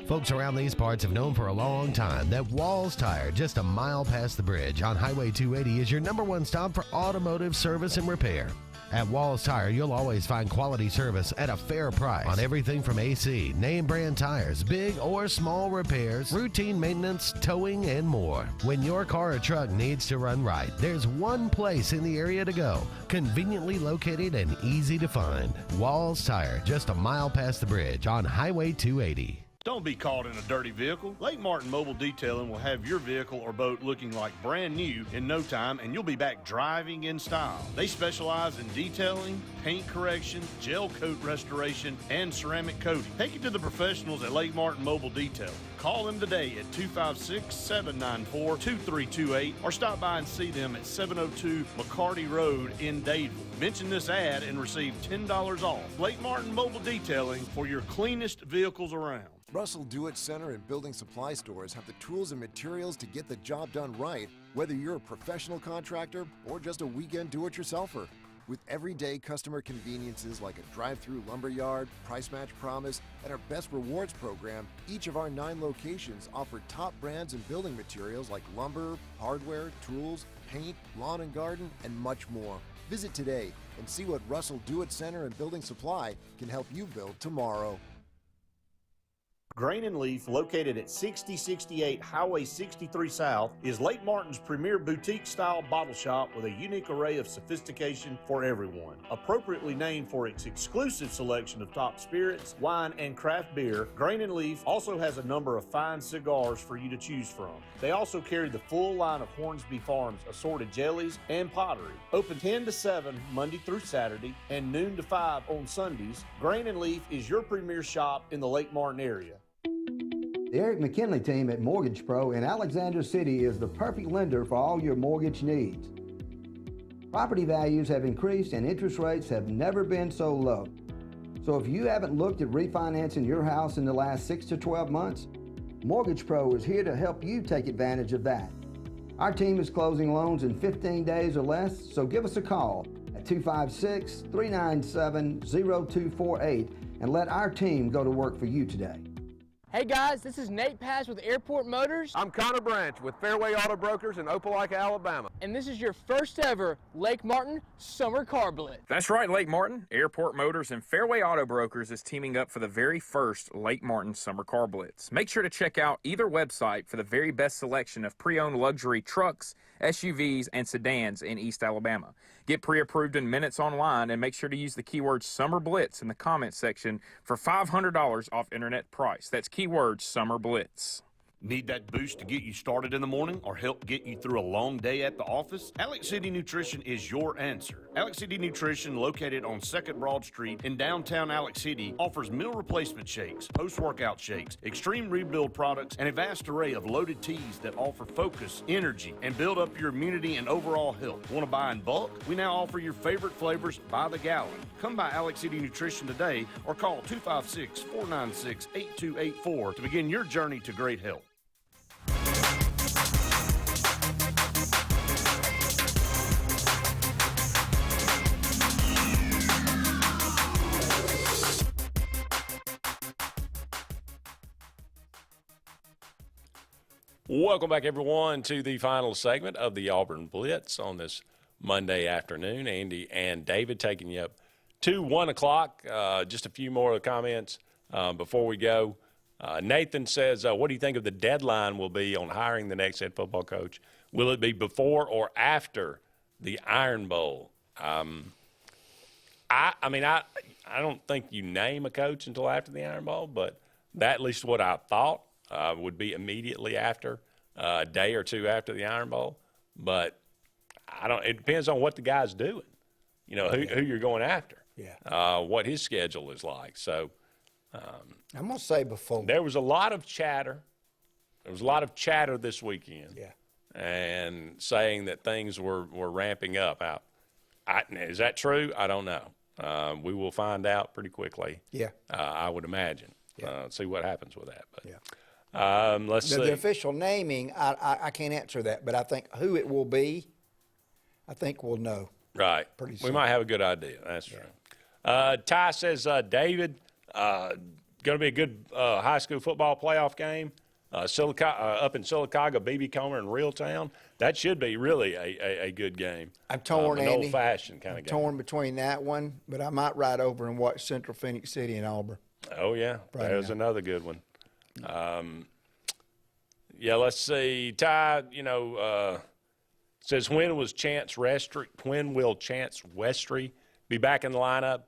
Folks around these parts have known for a long time that Walls Tire, just a mile past the bridge on Highway 280, is your #1 stop for automotive service and repair. At Walls Tire, you'll always find quality service at a fair price on everything from AC, name brand tires, big or small repairs, routine maintenance, towing, and more. When your car or truck needs to run right, there's one place in the area to go, conveniently located and easy to find. Walls Tire, just a mile past the bridge on Highway 280. Don't be caught in a dirty vehicle. Lake Martin Mobile Detailing will have your vehicle or boat looking like brand new in no time, and you'll be back driving in style. They specialize in detailing, paint correction, gel coat restoration, and ceramic coating. Take it to the professionals at Lake Martin Mobile Detailing. Call them today at 256-794-2328 or stop by and see them at 702 McCarty Road in Dadeville. Mention this ad and receive $10 off. Lake Martin Mobile Detailing for your cleanest vehicles around. Russell Do-It Center and building supply stores have the tools and materials to get the job done right, whether you're a professional contractor or just a weekend do-it-yourselfer. With everyday customer conveniences like a drive-through lumberyard, price match promise, and our Best Rewards program, each of our 9 locations offer top brands and building materials like lumber, hardware, tools, paint, lawn and garden, and much more. Visit today and see what Russell Do-It Center and Building Supply can help you build tomorrow. Grain and Leaf, located at 6068 Highway 63 South, is Lake Martin's premier boutique-style bottle shop with a unique array of sophistication for everyone. Appropriately named for its exclusive selection of top spirits, wine, and craft beer, Grain and Leaf also has a number of fine cigars for you to choose from. They also carry the full line of Hornsby Farms assorted jellies and pottery. Open 10 to 7 Monday through Saturday and noon to 5 on Sundays, Grain and Leaf is your premier shop in the Lake Martin area. The Eric McKinley team at Mortgage Pro in Alexander City is the perfect lender for all your mortgage needs. Property values have increased and interest rates have never been so low. So if you haven't looked at refinancing your house in the last 6 to 12 months, Mortgage Pro is here to help you take advantage of that. Our team is closing loans in 15 days or less, so give us a call at 256-397-0248 and let our team go to work for you today. Hey guys, this is Nate Pass with Airport Motors. I'm Connor Branch with Fairway Auto Brokers in Opelika, Alabama. And this is your first ever Lake Martin Summer Car Blitz. That's right, Lake Martin. Airport Motors and Fairway Auto Brokers is teaming up for the very first Lake Martin Summer Car Blitz. Make sure to check out either website for the very best selection of pre-owned luxury trucks, SUVs, and sedans in East Alabama. Get pre-approved in minutes online and make sure to use the keyword Summer Blitz in the comments section for $500 off internet price. That's keyword Summer Blitz. Need that boost to get you started in the morning or help get you through a long day at the office? Alex City Nutrition is your answer. Alex City Nutrition, located on 2nd Broad Street in downtown Alex City, offers meal replacement shakes, post-workout shakes, extreme rebuild products, and a vast array of loaded teas that offer focus, energy, and build up your immunity and overall health. Want to buy in bulk? We now offer your favorite flavors by the gallon. Come by Alex City Nutrition today or call 256-496-8284 to begin your journey to great health. Welcome back, everyone, to the final segment of the Auburn Blitz on this Monday afternoon. Andy and David taking you up to 1 o'clock. Just a few more comments before we go. Nathan says, what do you think of the deadline will be on hiring the next head football coach? Will it be before or after the Iron Bowl? I don't think you name a coach until after the Iron Bowl, but that, at least what I thought, would be immediately after, a day or two after the Iron Bowl. But it depends on what the guy's doing, who you're going after, what his schedule is like. So I'm going to say before. There was a lot of chatter. There was a lot of chatter this weekend. Yeah. And saying that things were ramping up. Is that true? I don't know. We will find out pretty quickly. Yeah. I would imagine. Yeah. See what happens with that. But yeah. Let's see. The official naming, I can't answer that, but I think who it will be, I think we'll know. Right. Pretty soon. We might have a good idea. That's true. Ty says, David, going to be a good high school football playoff game. Up in Sylacauga, BB Comer, and Reeltown. That should be really a good game. I'm torn, an Andy. old-fashioned kind of game. Torn between that one, but I might ride over and watch Central Phoenix City and Auburn. Oh, yeah. There's another good one. Let's see. Ty, says, when will Chance Westry be back in the lineup?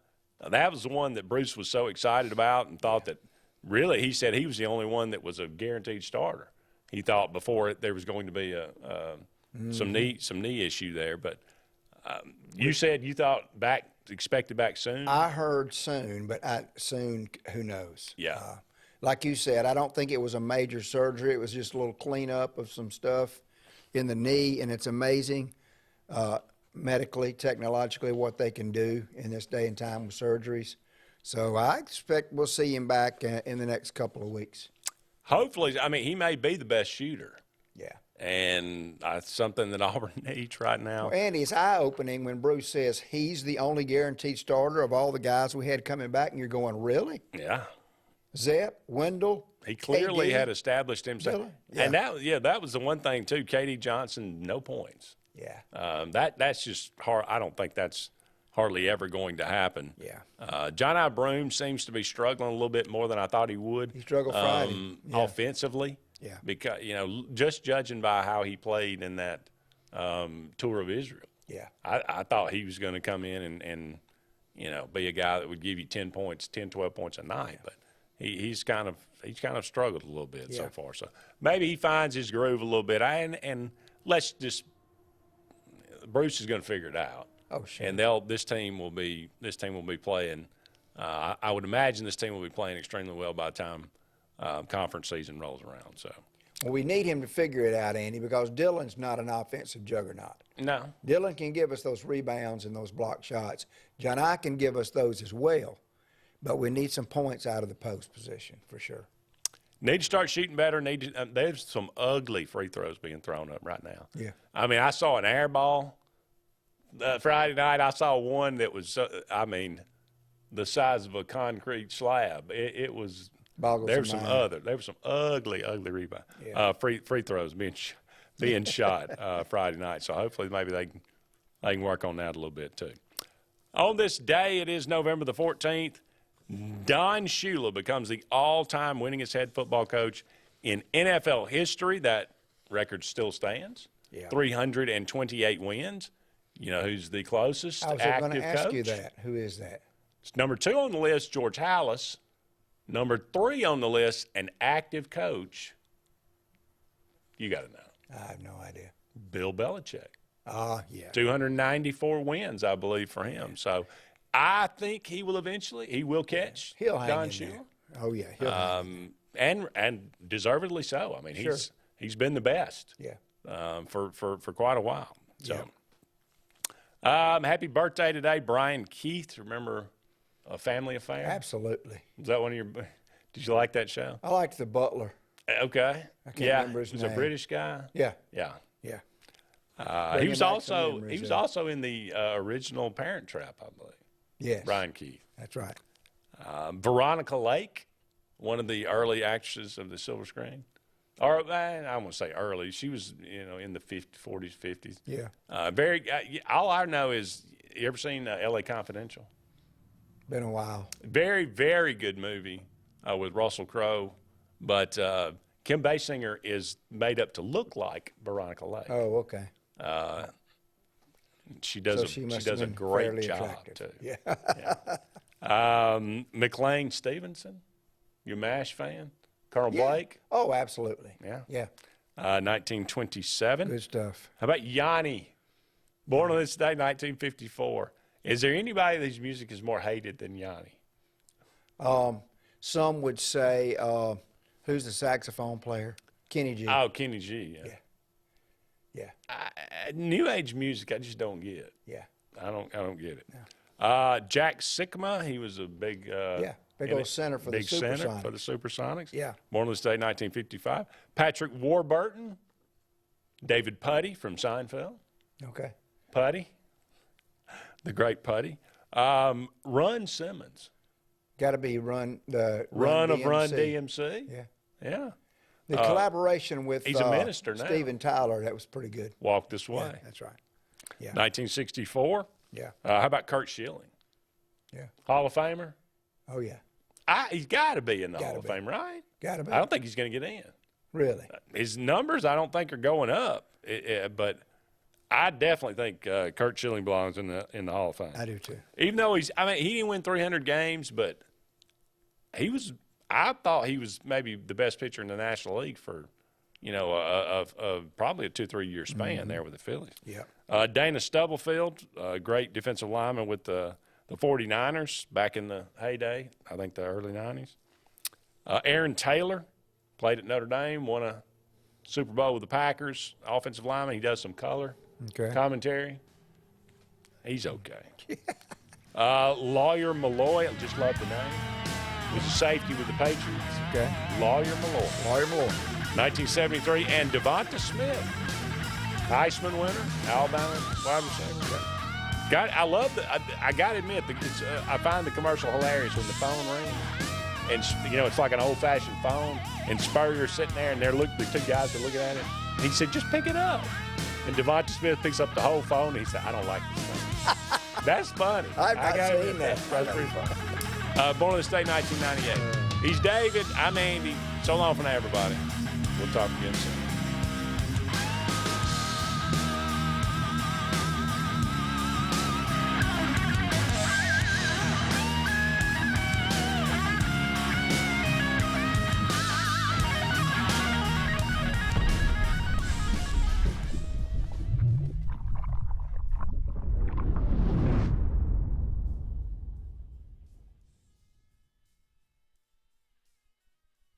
That was the one that Bruce was so excited about and thought that really he said he was the only one that was a guaranteed starter. He thought before there was going to be some knee issue there. But you said you thought expected back soon? I heard soon, but soon, who knows? Yeah. Like you said, I don't think it was a major surgery. It was just a little cleanup of some stuff in the knee, and it's amazing medically, technologically, what they can do in this day and time with surgeries. So I expect we'll see him back in the next couple of weeks. Hopefully. He may be the best shooter. Yeah. And something that Auburn needs right now. Well, Andy, it's eye-opening when Bruce says he's the only guaranteed starter of all the guys we had coming back, and you're going, really? Yeah. Zepp, Wendell. He clearly KD. had established himself. Really? Yeah. And that was the one thing, too. KD Johnson, no points. Yeah. That's just hard. I don't think that's hardly ever going to happen. Yeah. John I. Broome seems to be struggling a little bit more than I thought he would. He struggled Friday. Offensively. Yeah. Because, just judging by how he played in that tour of Israel. Yeah. I thought he was going to come in and be a guy that would give you 10 points, 10, 12 points a night. But he's kind of struggled a little bit so far. So maybe he finds his groove a little bit. And let's just Bruce is going to figure it out. Oh, sure. And this team will be playing. I would imagine this team will be playing extremely well by the time conference season rolls around. So. Well, we need him to figure it out, Andy, because Dylan's not an offensive juggernaut. No. Dylan can give us those rebounds and those block shots. John I can give us those as well. But we need some points out of the post position for sure. Need to start shooting better. There's some ugly free throws being thrown up right now. Yeah. I mean, I saw an air ball Friday night. I saw one that was, the size of a concrete slab. It was. There were some ugly rebounds. Yeah. Free throws being shot Friday night. So hopefully maybe they can work on that a little bit too. On this day, it is November the 14th. Don Shula becomes the all-time winningest head football coach in NFL history. That record still stands. Yeah. 328 wins. You know who's the closest active coach? I was going to ask you that. Who is that? It's number 2 on the list, George Halas. Number 3 on the list, an active coach. You got to know. I have no idea. Bill Belichick. Yeah. 294 wins, I believe, for him. Yeah. So I think he will catch He'll hang Don in Shula. there. Oh, yeah. He'll hang in. And deservedly so. I mean, Sure. he's been the best. Yeah. For quite a while. So. Yeah. Happy birthday today, Brian Keith. Remember A Family Affair? Absolutely. Was that one of your? Did you like that show? I liked the butler. Okay. I can't remember his he was name. a British guy. Yeah. Yeah. Yeah. He was also in the original Parent Trap, I believe. Yes. Brian Keith. That's right. Veronica Lake, one of the early actresses of the silver screen. Or I won't say early. She was, in the 40s, 50s. Yeah. All I know is, you ever seen L.A. Confidential? Been a while. Very, very good movie with Russell Crowe. But Kim Basinger is made up to look like Veronica Lake. Oh, okay. She does a great job attractive. too. Yeah. McLean Stevenson, you MASH fan? Carl Blake? Oh, absolutely. Yeah. Yeah. 1927. Good stuff. How about Yanni? Born on this day, 1954. Is there anybody whose music is more hated than Yanni? Some would say, who's the saxophone player? Kenny G. Oh, Kenny G. Yeah. New age music, I just don't get. Yeah. I don't get it. No. Jack Sikma, he was a big big old center for the Supersonics. Yeah. Born on this day, 1955. Patrick Warburton, David Putty from Seinfeld. Okay. Putty, the great Putty. Run Simmons. Got to be Run DMC. Yeah. The collaboration with he's a minister now. Steven Tyler, that was pretty good. Walk This Way. Yeah, that's right. Yeah. 1964. Yeah. How about Kurt Schilling? Yeah. Hall of Famer? Oh, yeah. He's got to be in the Hall of Fame, right? Got to be. I don't think he's going to get in. Really? His numbers, I don't think, are going up. But I definitely think Kurt Schilling belongs in the Hall of Fame. I do too. Even though he didn't win 300 games, but I thought he was maybe the best pitcher in the National League for, probably a 2-3 year span there with the Phillies. Yeah. Dana Stubblefield, a great defensive lineman with the 49ers back in the heyday, I think the early 90s. Aaron Taylor played at Notre Dame, won a Super Bowl with the Packers, offensive lineman. He does some color commentary. He's okay. Lawyer Malloy, I just love the name. Was a safety with the Patriots. Okay. Lawyer Malloy. 1973. And Devonta Smith, Heisman winner, Alabama wide receiver. I got to admit, I find the commercial hilarious when the phone rings. And, it's like an old-fashioned phone. And Spurrier's sitting there, and the two guys are looking at it. He said, just pick it up. And Devonta Smith picks up the whole phone, and he said, I don't like this phone. That's funny. I've not seen that. That's pretty funny. Born on this day, 1998. He's David. I'm Andy. So long for now, everybody. We'll talk again soon.